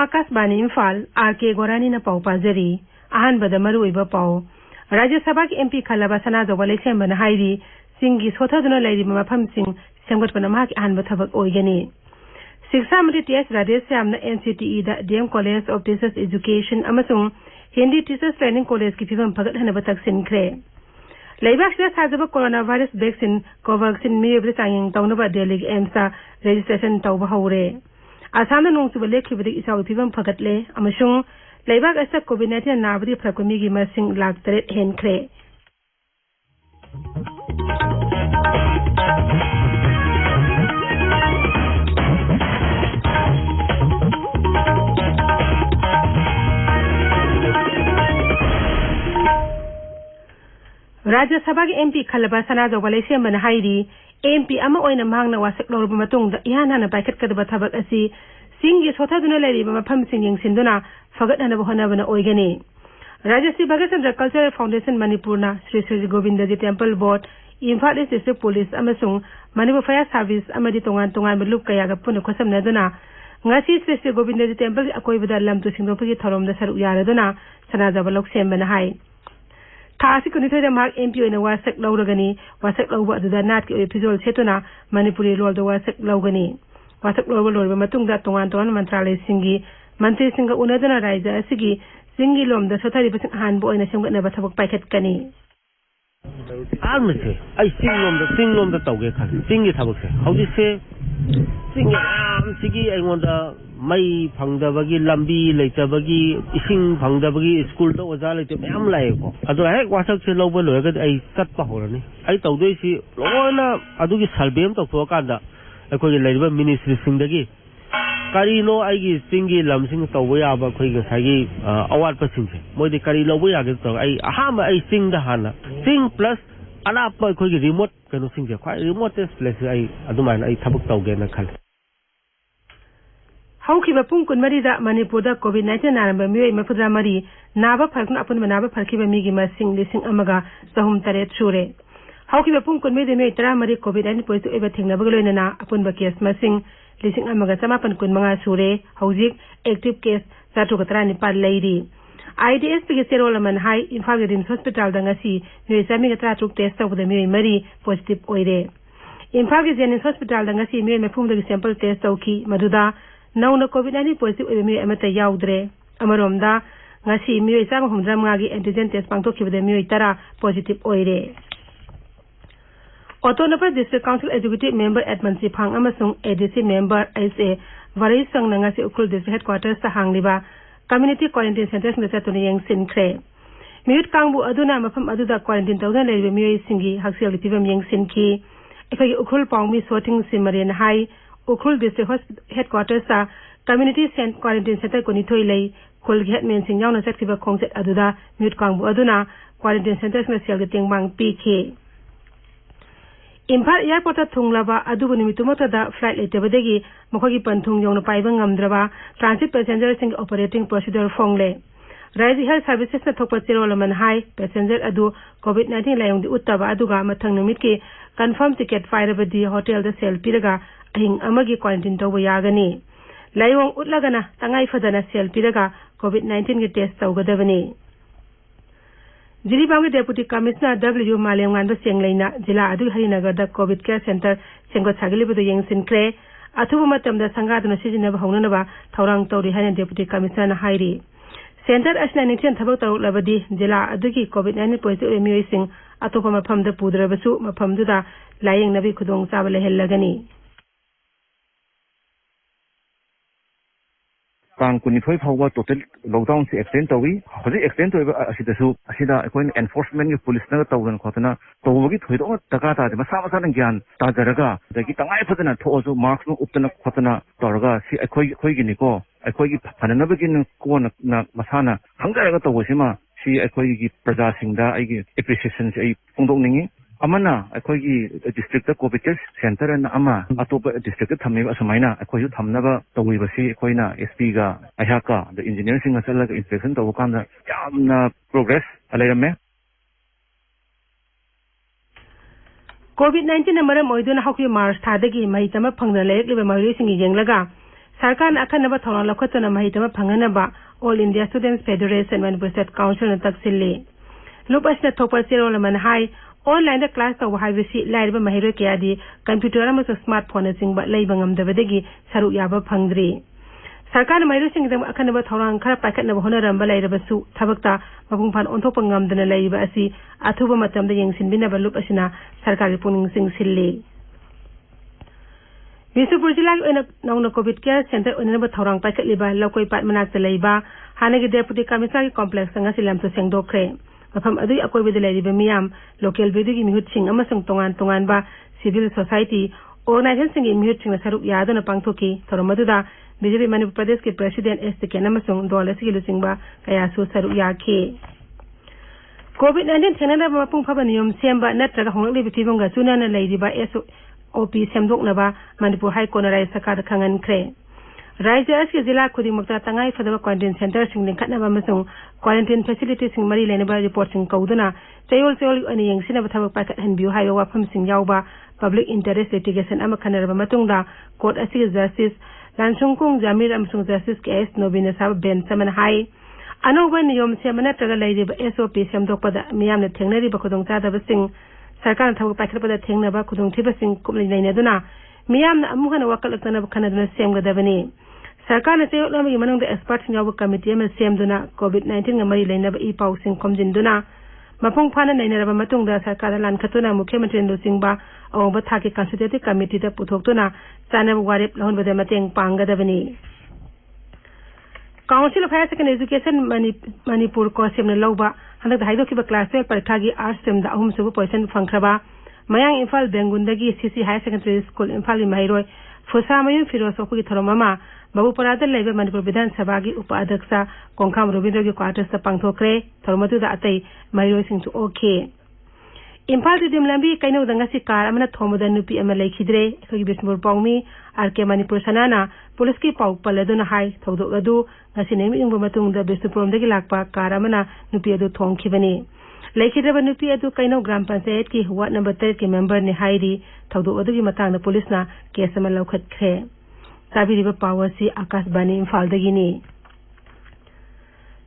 Akashvani Imphal R K गोरानी न पाउ पाजरी आहन बदमरु इबा पाउ राज्य सभा के एमपी खलाबा सना जवले सेमबन हाइरी सिंगी सोथदुना लैरी मफम सिंग सेमगतपन मा के आहन बथबक ओइगनी शिक्षा मंत्री टीएस राजेश श्यामना एनसीटीई दा DM college of teachers education अमसुंग हिंदी टीचर्स ट्रेनिंग कॉलेज की फिवम फगत हनब तकसिनख्रे लेबाक से साजब कोरोना वायरस वैक्सीन कोवैक्सीन मियब चांगिंग तौनब दिल्ली एम्स रजिस्ट्रेशन तौब हौरे आसाम नोंग चुब लेखिबदि इसाउ फिवम फगतले अमसुंग लेबाक अस कोविड-19 नाबदी फरकमी की मसिंग लाख 3 हेनख्रे राज्य सभा के एमपी खलबा सना जवले सेमबन हाइरी एमपी अमा ओइना मांगना वासक लौरब मतुंग इहान हाना पाइखतकदब थबक असि सिंगी सोथदुना लैरिब मफम सिंग यंगसिंदुना फगतहनब होनबना ओइगनी राज्य श्री भगत चंद्र कल्चरल फाउंडेशन मणिपुरना Shri Shri Govind ji temple board Imphal east district police अमसुंग मणिपुर फायर सर्विस अमदी तोंगान तोंगान लुप कयागा पुन खोसमनदुना ngasi श्री श्री गोविंद जी टेम्पल अकोइबदा लमतु सिंगदोपगी थरोमदा सरुक यारदुना सनाजब लोक सेमबना हाइ थासी कुनिथोइदा मार्क एमपी ओइना वासक लौरगनी वासक लौब अदुदा नाट के फिजोल सेतुना मणिपुरी लोलदा वासक लौगनी वासक लौब लोरबा मतुंगदा तोंगान तोंगान मंत्रालय सिंगी मंत्री सिंग उनदना राज्य असिगी सिंगी लोमदा सोथारिब सिंग हानबो ओइना सेमगतनबा थबक पाइखतकनी आमसे आई सिंग लोमदा तौगे खन सिंगी थबकसे हौजिसे सिंग आम सिगी आइंगोंदा मई फंगदबगी लंबी लेतबगी इसिंग फंगदबगी स्कूल तो ओजा लेते मैम लाएको अदो है वासक से लौब लोयगा आई चटपा होरनी आई तौदोइसी लोना अदुगी सर्वेम तौथोकांदा अखोगी लेरिबा मिनिस्ट्री सिंगदगी करीनो आइगी सिंगी लमसिंग तौबो याबा अखोगी सागी अवाटपा सिंगसे मोइदि करी लौबो यागे तो आई अहामा आई सिंगदा हाना सिंग प्लस अलाप अखोगी रिमोट कनो सिंगसे ख्वाइ रिमोटेस्ट प्लेस आई अदुमाना आई थबक तौगेना खले हौखिबा पुंग कुनमरीदा मणिपुरदा कोविड-19 नारंबा मियोय मफुद्रा मरी नाबा फरकन अपुन नाबा फरखिबा मिगी मसिंग लिसिंग अमगा सहुम तरे सुरे हौखिबा पुंग कुनमरीदा मियोय 10 मरी कोविड-19 पॉजिटिव एबा थेंगनबा लोइनना अपुन केस मसिंग लिसिंग अमगा समापन कुनमंगा सुरे हौजिक एक्टिव केस 419 लैरी आईडीएसपी के सेरोलमन हाई इम्फाल रिम्स हॉस्पिटल दंगसी मियोय जामिगा 30 टेस्ट तौबदा मियोय मरी पॉजिटिव ओइरे इम्फाल के जेनिस हॉस्पिटल दंगसी मियोय मफुमदगी सैंपल टेस्ट तौखी मधुदा नौना कोविड-19 पॉजिटिव ओइबा मियोय अमता याउद्रे अमरोमदा ngasi मियोय 135 गी एंटीजन टेस्ट पांगथोखिबदा मियोय 10 पॉजिटिव ओइरे autonomous district council executive member एडमन सिफांग अमसुंग एडीसी मेंबर एसए वरई संग ngasi उखुल डिस्ट्रिक्ट हेडक्वार्टर्स ता हांगलिबा कम्युनिटी क्वारंटाइन सेंटर्स में चतुन यंगसिनख्रे मियुट कांगबु अदुना मफम अदुदा क्वारंटाइन तौदन लेरिबा मियोय सिंगी हक्सेल फिवम यंगसिनखी एफगी उखुल पांगमी सोटिंग सिमरेन हाई उखुल डिस्ट्रिक्ट हेडक्वार्टर्स ता कम्युनिटी क्वारंटाइन सेंटर को निथोई लई खुल हेडमैन सिंग यावना चटखिबा खोंगसेट अदुदा मियुट कांगबु अदुना क्वारंटाइन सेंटर्स में सेल तेंगबांग पीखे इम्फाल एयरपोर्ट थुंगलाबा अदुबु निमितुमतदा फ्लाइट लेतेबदगी मखोगी पंथुंग यौना पाइबा ngamdraba ट्रांसिट पैसेंजर सिंग ऑपरेटिंग प्रोसीजर फोंगले राज्य हेल्थ सर्विसेस न थोकप चिरोलमन हाई पैसेंजर अदु कोविड-19 लायोंग उत्तबा अदुगा मथंग निमित के कंफर्म टिकट फाइरबदी होटल द सेल पिरगा अहिंग अमगी क्वारंटाइन तौबा यागनी लायोंग उतलगना तंगाई फदना सेल पिरगा कोविड-19 के टेस्ट तौगदबनी जिलीबांग डेप्यूटी कमिश्नर डब्ल्यू मालेंगान सेंगलेना जिला अदु हरिनगर द कोविड केयर सेंटर सेंगो छागलिबदु यंगसिनख्रे अथुबु मतमदा संगादुना सिजिनबा हौननबा थौरांग तौरी हाइन डेप्यूटी कमिश्नर हाइरी सेंटर असना निथेन थबक तौलबदी जिला अदुगी कोविड-19 पॉजिटिव मियोइसिंग अतोपा मफमदा पुद्रबसु मफमदुदा लायंग नबी खुदोंग चाबा लेहल्लगनी कांग कुनिथोई फाउबा टोटल लॉकडाउन से एक्सटेंड तौई हजे एक्सटेंड तौबा असिदसु असिदा अकोइन एनफोर्समेंट के पुलिस न तौगन खोतना तौबगी थोइदो तका ता मसा मसा न ज्ञान ताजरगा दगी तंगाई फदना थोजु मार्क्स नु उपतना खोतना तौरगा सि अखोइगिनिको अखोइगी फननबगिन कोन न मसाना हंगरगा तौबसिमा सि अखोइगी प्रजासिंगदा आइगी एप्रिसिएशन से आई फोंदोंनिंगी अमना अखोइगी डिस्ट्रिक्ट कोविड केयर सेंटर न अमा अतोप डिस्ट्रिक्ट थमेब असमाइना अखोइजु थमनबा तौइबसी अखोइना एसपी गा अहाका द इंजीनियर सिंग असलगा इंस्पेक्शन तौकांदा यामना प्रोग्रेस अलेरमे कोविड-19 न मरम ओइदुना हौकी मार्च थादगी मई तम फंगना लेकलिबा मरिसिंग येंगलगा सरकार अखनब थौरां लौखत्तुना मही तम फंगनबा all India students federation Manipur state council न तकसिल्ले लुप असना थोपर सेरोल मन हाई ऑनलाइन क्लास तव हाइबसी लाइरब महिरो केयादी कंप्यूटर अमसु स्मार्टफोन सिंगबा लैबा ngamdabadagi saru yaba phangdri सरकार महिरो सिंगदम अखनब थौरां खरा पाइखतनब होनरंबा लैरबसु थबकता मपुंफान ओंथोकपा ngamdana लैबा असि अथुबा मतमदा यंगसिनबिनबा लुप असना सरकारी पुनिंग सिंग सिल्ले बिसुपुर जिला नौना कोविड केयर सेंटर उननब थौरां पाइखतलिबा लौकोई पाट मनाक्ता लैबा हानगी डेपुटी कमिश्नर की कॉम्प्लेक्स संगा सिलमसु सेंगदोखरे मफम अदुई अकोइबदे लैरिबा मियाम लोकल बेदुगी मिहुतसिंग अमसुंग तोंगान तोंगानबा सिविल सोसाइटी ऑर्गेनाइजेशन की मिहुतसिंग सरुक यादना पांगथोकी थौरमदुदा बीजेपी मणिपुर प्रदेश के प्रेसिडेंट एस टिकेन अमसुंग दौल असगी लुसिंगबा कयासु सरुक याखे कोविड-19 थेंगनब मपुंग फबा नियम सेंबा नत्रगा होंगलिबि फिबंगा चुनाना लैरिबा एसओपी सेमदोकनबा मणिपुर हाई कोर्ट राय सरकार खंगनख्रे राज्य के जिला खुदिमक्ता तंगाई फदबा क्वारंटाइन सेंटर सिंग लिंखतनबा अमसुंग क्वारंटाइन फैसिलिटी सिंग मरी लेनबा रिपोर्ट सिंग कौदुना चयोल अनि यंगसिनबा थबक पाखतहनबियु हाइबा वाफम सिंग यावबा पब्लिक इंटरेस्ट लिटिगेशन अमा खनरबा मतुंगदा कोर्ट असि जस्टिस लानसुंगकुंग जामिर अमसुंग जस्टिस केएस नोबिना साब बेंच समन हाई अनौबा नियम सेम नत्रगा लैरिबा एसओपी सेमदोकपदा मियामने थेंगनरिबा खुदोंचादबसिंग सरकार थबक पाखतपदा थेंगनबा खुदोंथिबसिंग कुमलि नैनदुना मियामने अमुहन वकलतनबा खनदुना सेमगदबनी सरकार ने चयोलमगी मनंग एक्सपर्ट याव कमिटी में सेमदुना कोविड-19 मरी लेनब ई पाउसिंग खोमजिनदुना मपुंग फाना नैनरबा मतुंगदा सरकार लानखतुना मुख्यमंत्री लुसिंगबा अवबा थाके कंसल्टेटिव कमिटी दा पुथोक्तुना चानब वारेप लहनबदे mateंग पांगदबनी council of higher secondary education Manipur को सेमने लौबा हंदक हाइदोकिबा क्लास 12 परीक्षा की आर्ट्स स्ट्रीम दा अहुम सुबु पोजीशन फंखरबा मयांग इंफाल बेंगुंदगी CC higher secondary school Imphal की महिरोय फुसामयु फिरोसोफु की थरोममा बाबूपरादा लैबा मणिपुर विधानसभा की उपाध्यक्ष कोंखाम रविंद्र की क्वार्टर्स पांगथोखरे थरोमदुदा अतै महिरोय सिंगसु ओखे इंफाल दिम लंबी कैनो दंगसी कार अमना थोमदा नुपी अमा लैखिद्रे अखोगी बिष्णुपुर पाउमी आरके मणिपुर सनाना पुलिस की पाउ पल्लदुना हाई थौदोलदु ngasi nemi ingba matungda बिष्णुपुरमदगी लाकपा कार अमना नुपी अदु थोंखिबनी लैखिद्रबा नुपी अदु कैनो ग्राम पंचायत की वार्ड नंबर 3 के मेंबर ने हाईरी थौदो अदुगी मतांगदा पुलिसना केस अमा लौखतख्रे ताबिरिबा पावसी आकाशवाणी इंफालदगिनी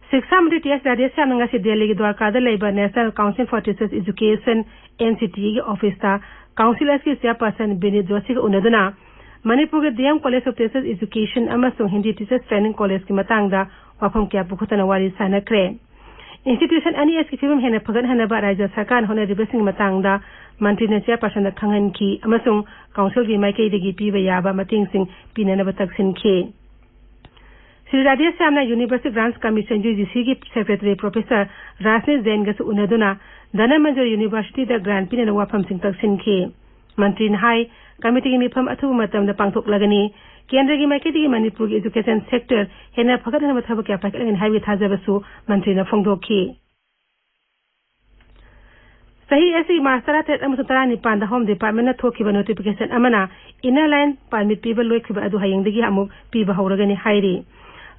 शिक्षा मंत्री टीएस राजेश नंगासी दिल्ली के द्वारकादा लैबा national council for teachers education NCT के ऑफिस ता काउंसिलर्स की चेयरपर्सन बिनीत जोशी को उन्नदुना मणिपुर के DM college of teachers education अमसुंग हिंदी टीचर्स ट्रेनिंग कॉलेज की मतांगदा वाफम क्या पुखतना वारी सानख्रे इंस्टीट्यूशन अनि एस की फिल्म हेने फगन हनबा राज्य सरकार होने रिबसिंग मतांगदा मंत्री ने चेयरपर्सन खंगन की अमसुंग काउंसिल की माइकेदगी पीबा याबा मतिंग सिंह पीननबा तकसिनखे श्री राजेश श्यामना यूनिवर्सिटी ग्रांट्स कमीशन यूजीसी की सेक्रेटरी प्रोफेसर राजनीश जैन गसु उनदुना धनमंजूर यूनिवर्सिटी द ग्रांट पिनन वाफम सिंह तकसिनखे मंत्री हाई कमिटी की मिफम अथु मतम द पांगथोकलगनी केंद्र की माइकेदगी मणिपुर की एजुकेशन सेक्टर हेना फगदनबा थबक क्या पाइखलगन हाइवे थाजबसु मंत्री न फोंगदोखी सही ऐसी मास्टर थे अमसुतरा निपान द होम डिपार्टमेंट थोखिबा नोटिफिकेशन अमना इनर लाइन परमिट पीबा लोइखिबा अदु हायंगदगी अमुक पीबा हौरगनी हाइरी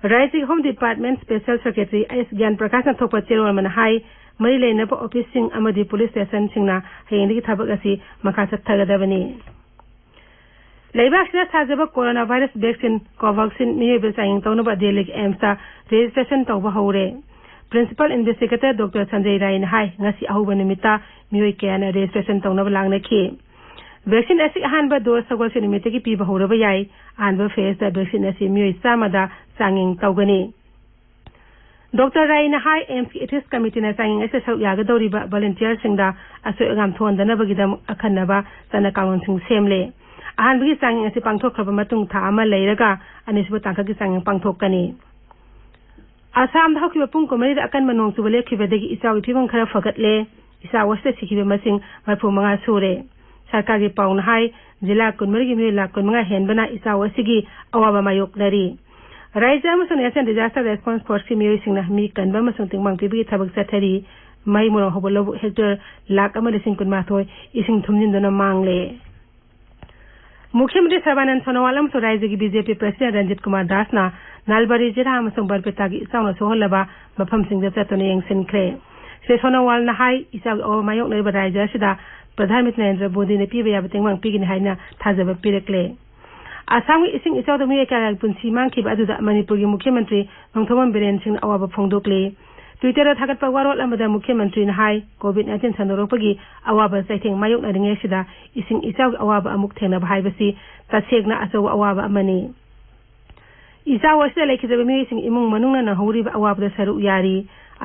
राज्य home department special secretary S Gyan Prakash थोपा चेरोल मन हाई मरी लेनबा ऑफिस सिंह अमदी पुलिस स्टेशन सिंहना हायंगदगी थबक असि मखा चथगदबनी लेबाक्सना साजबा कोरोना वायरस वैक्सीन कोवैक्सीन मियोबे चाइंग तौनबा दिल्ली एम्स ता रजिस्ट्रेशन तौबा हौरे principal investigator doctor Sanjay Rai ने high ngasi ahuba nimita mioi kayana registration तौनबा लांगनखि वैक्सीन असि अहानबा डोज सगोलसे निमितगी पीबा हौरबा याई अहानबा फेज दा वैक्सीन असि मियोई चामदा चांगिंग तौगनी डॉक्टर राय ने हाई एम्स की एथिक्स कमिटी ने चांगिंग असे सरुक यागदौरिबा वॉलंटियर सिंगदा असोय अगाम थोंदनबगिदम अखन्नबा तना काउन सिंग सेमले अहानबगी चांगिंग असि पांगथोखरबा मतुंग था अमा लैरगा अनिसबा तांखगी चांगिंग पांगथोकनी आसाम दा हौखिबा पुंग कोमरी अकन मनोंग सुबा लेखिबदगी इसाउ फिबम खरा फगतले इसा वस्ते सिखिबे मसिंग मरफु मंगा सुरे सरकार की पाउन हाई जिला कुनमरी की मियो लाख कुनमंगा हेनबना इसा वसिगी अवाबा मायोकनरी राज्य अमसुंग नेशनल डिजास्टर रेस्पॉन्स फोर्स की मियो सिंगना मी कनबा मसुंग तिंगमांग पिबी थबक चथरी मई मुरो हबलो हेक्टर लाख अमा लिसिंग कुनमाथोय इसिंग थुमजिनदना मांगले मुख्यमंत्री सर्बानंद सोनोवाल अमसुंग राज्य की बीजेपी प्रेसिडेंट रंजित कुमार दास ना नालबारी जिला अमसुंग बरपेटा की इसाउना सोहलबा मफम सिंग चतुने यंगसिनख्रे श्री सोनोवाल ना हाई इसाउ ओ मायोकनरिबा राज्य सिदा प्रधानमंत्री नरेंद्र मोदी ने पीबा याबा तिंगमांग पिगिनि हाइना थाजबा पिरकले आसाम की इसिंग इचाव दमी क्या पुंसी मांगखिब अदुदा मणिपुर की मुख्यमंत्री नोंथोबम बिरेन सिंह अवाब फोंदोकले ट्विटर थागत वारोल अमदा मुख्यमंत्री हाई कोविड-19 संदोरपगी अवाब सैथेंग मायोकनरिंगे सिदा इसिंग इचाव अवाब अमुक थेंगनब हाइबसी तसेगना अचौ अवाब अमनी इचाव असिदा लेखिजब मिसिंग इमुंग मनुंगना नहौरिबा अवाबदा सरुक यारी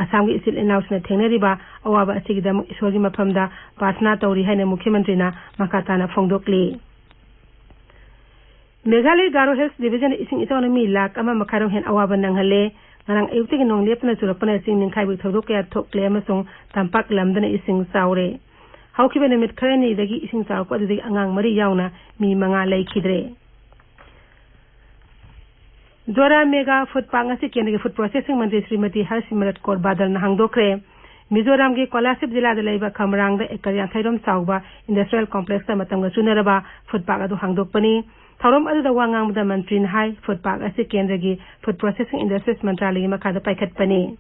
आसाम की इसिल इनाउसना थेंगनरिबा अवाब असिगिदम ईश्वरगी मफमदा प्रार्थना तौरी हैने मुख्यमंत्रीना मकाताना फोंदोकले मेघालय गारो हिल्स डिवीजन इसिंग इचाव नमी लाख अमा मखारो हेन अवाब नंगहले ngarang ayukti ki nong lepna churapna sing ningkhai bi thodok ya thokle amasung tampak lamdana ising saure haukiba nimit kharani dagi ising saw ko adigi angang mari yauna mi manga leikhidre Dora mega food panga se kendra food processing mantri Srimati Harsimrat Kaur Badal na hangdokre Mizoram ke Kolasip jila da leiba Khamrang da ekar yanthairom sauba industrial complex ta matang ga chunaraba food park adu hangdokpani Tharom adu da wangang da mantrin hai food park ase kendra gi food processing industries mantralay makha da paikhat pani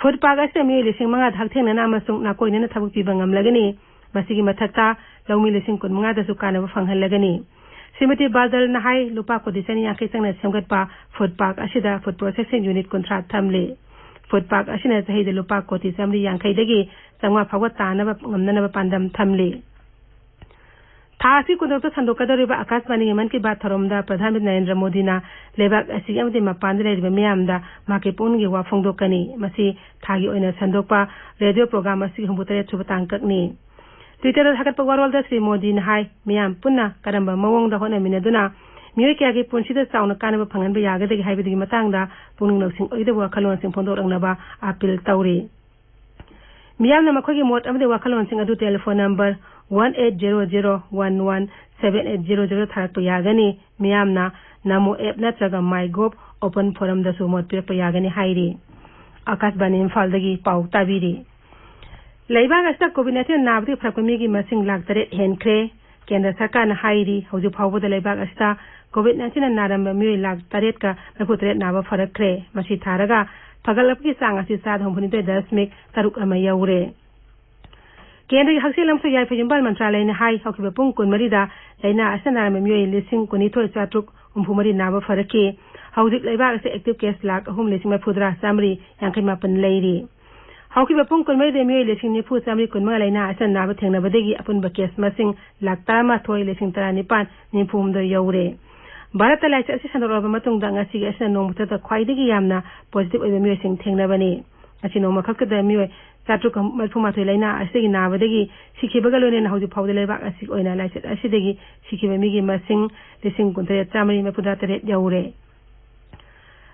food park ase mi lising manga thaktheng na amasung na koina na thabuk pi bangam lagani masigi mathakta lawmi lising kun manga da su kana ba fanghal lagani Srimati Badal na hai lupa ko disani yakai sangna semgat pa food park asida food processing unit contract thamle food park asina sahi da lupa ko ti samri yakai dagi sangwa phawat ta na ba ngamna na ba pandam thamle Thasi kundok to sandokadariba akasbani man ki baat tharomda Pradhanmantri Narendra Modi na lebak asigi amde mapandre riba miyamda make pungi wa phongdokani masi thagi oina sandokpa radio program asigi humbutare chubatangkakni Twitter da hakat pagwarwal da Sri Modi na hai miyam punna karamba mawong da hona minaduna miyoy kya gi punchida sauna kanaba phangan ba yaga dagi haibidigi matangda puning nosing oida wa khalon sing phondorang ba appeal tawri miyam na makhogi mot amde wa khalon sing adu telephone number 1800117800 tharak yagani miyamna namo app natraga mygov open forum da sumot pir yagani hairi akasbani imphal dagi pau tabiri leiba gasta covid-19 nabdi phrakmi gi masing lakh tare henkre kendra sarkar na hairi hoju phawbo da leiba gasta covid-19 naramba mi lakh taret ka naputre naba farakre masi tharaga pagalap ki sang asi sad homphuni te 10 taruk amayaure Kendra haksil lamso yai fajimbal mantralay na hai haukiba pung kun marida laina asana mamyoy lising kunito chatruk umphumari naba farake haudik laiba ase active case lak ahum lising ma phudra samri yankai mapan leiri haukiba pung kun marida myoy lising ni phu samri kun ma laina asana naba thengna badegi apun ba case masing lakta ma thoi lising tarani pan ni phum do yaure Bharat lai ase sandoroba matung da ngasi asana nomta ta khwaidegi yamna positive oiba myoy sing thengna bani asi noma khakka da myoy Satruk malphuma thoi laina asigi nabadagi sikhibaga lone na hauju phawde leba asig oina laichet asidagi sikhiba migi masing lising kuntre chamari me puda tare yaure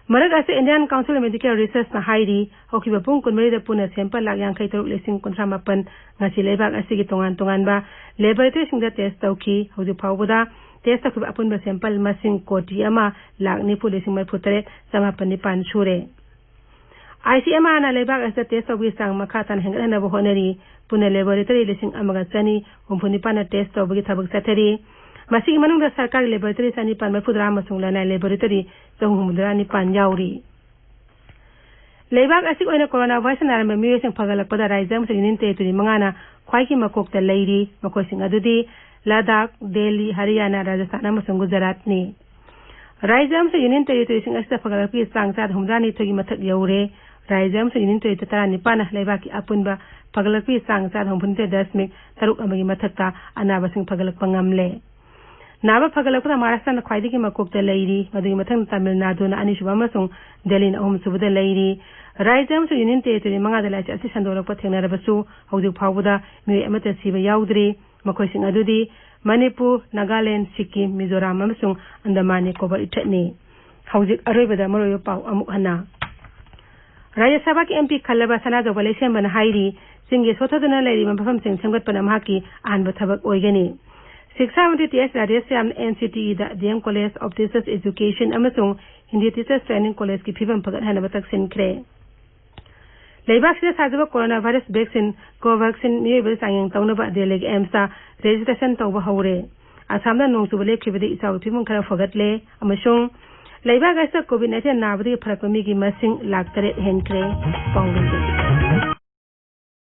Marak ase Indian Council of Medical Research na hairi hokiba pung kunmari da puna sample lag yang kai taruk lising kuntra mapan ngasi leba asigi tongan ba laboratory singda test tauki hauju phawboda test takub apun ba sample masing koti ama lag ni pu lising mai putare samapan ni pan shure ICMR na lebak as the test of wisang makatan hengana bo honori puna laboratory lising amaga sani umpuni pana test of gitabak satari masing manung da sarkari laboratory sani pan mafudra masung lana laboratory sahumudra ni pan yauri lebak asik oina coronavirus na rambe miyosing pagalak pada raizam sa yunin te tuni mangana khwaiki makok ta leiri makosing adudi Ladakh Delhi Haryana Rajasthan amasung Gujarat ni raizam sa yunin te sing asta pagalak pi sangsat humrani thogi mathak yaure Raizam sa yunin toy tatara ni pana leibaki apunba pagalakpi sang sa hompunte 10 taruk amagi mathakta anaba sing pagalak pangamle naba pagalak na Maharashtra na khwaidigi makokta leiri madigi mathang Tamil Nadu na anishuba masung Delhi na subuda leiri Raizam sa yunin te tuni manga dalai asi sandolak pa thengna rabasu haudu phawbuda mi amata siba yaudri makoi sing adudi Manipur Nagaland Sikkim Mizoram amasung Andaman Nicobar ithatni haujik aroibada maroyo pau amuk hana Rajya Sabha ki MP Khallaba Sana Jawale Sembana Hairi Singye Sothaduna Lairi Mafam Sing Semgat Panamhaki Anba Thabak Oigani Shiksha Mantri T.S. Radheshyam NCTE da DM College of Teachers Education amasung Hindi Teachers Training College ki phibam pagat hana batak sinkre Leibak sida sajaba coronavirus vaccine Covaxin miyebal sangeng tawnaba deleg EMSA registration tawba haure Asamda nongsuba lekhibade isaw phibam khara fogatle amasung Leiba gasta COVID-19 nabadi phrakmi gi masing laktare henkre pawngin